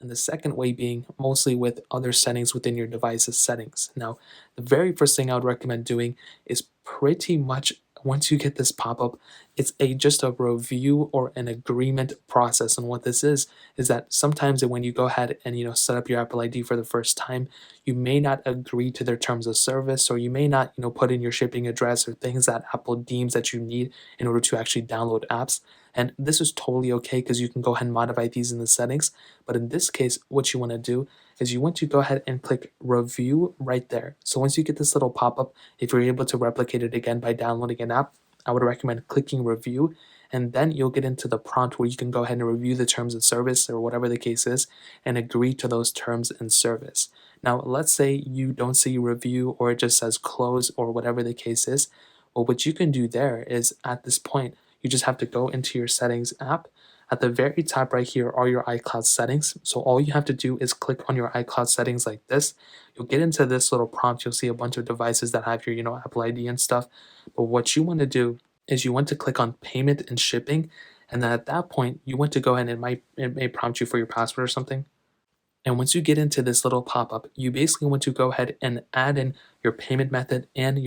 and the second way being mostly with other settings within your device's settings. Now, the very first thing I would recommend doing is pretty much once you get this pop-up, it's a just a review or an agreement process. And what this is that sometimes when you go ahead and set up your Apple ID for the first time, you may not agree to their terms of service, or you may not put in your shipping address or things that Apple deems that you need in order to actually download apps. And this is totally okay because you can go ahead and modify these in the settings. But in this case, what you want to do is you want to go ahead and click review right there. So once you get this little pop-up, if you're able to replicate it again by downloading an app, I would recommend clicking review, and then you'll get into the prompt where you can go ahead and review the terms of service or whatever the case is and agree to those terms and service. Now, let's say you don't see review or it just says close or whatever the case is. Well, what you can do there is at this point, you just have to go into your settings app. At the very top right here are your iCloud settings. So all you have to do is click on your iCloud settings like this. You'll get into this little prompt. You'll see a bunch of devices that have your, Apple ID and stuff. But what you want to do is you want to click on payment and shipping. And then at that point, you want to go ahead and it may prompt you for your password or something. And once you get into this little pop-up, you basically want to go ahead and add in your payment method and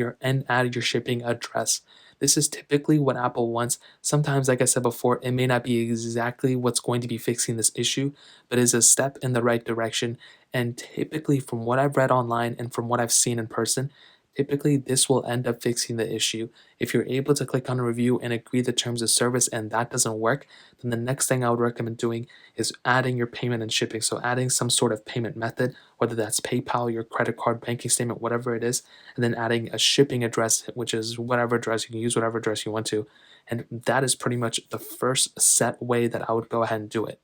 add your shipping address. This is typically what Apple wants. Sometimes, like I said before, it may not be exactly what's going to be fixing this issue, but is a step in the right direction. And typically, from what I've read online and from what I've seen in person, typically this will end up fixing the issue. If you're able to click on a review and agree the terms of service and that doesn't work, then the next thing I would recommend doing is adding your payment and shipping. So adding some sort of payment method, whether that's PayPal, your credit card, banking statement, whatever it is, and then adding a shipping address, which is whatever address you can use, whatever address you want to. And that is pretty much the first set way that I would go ahead and do it.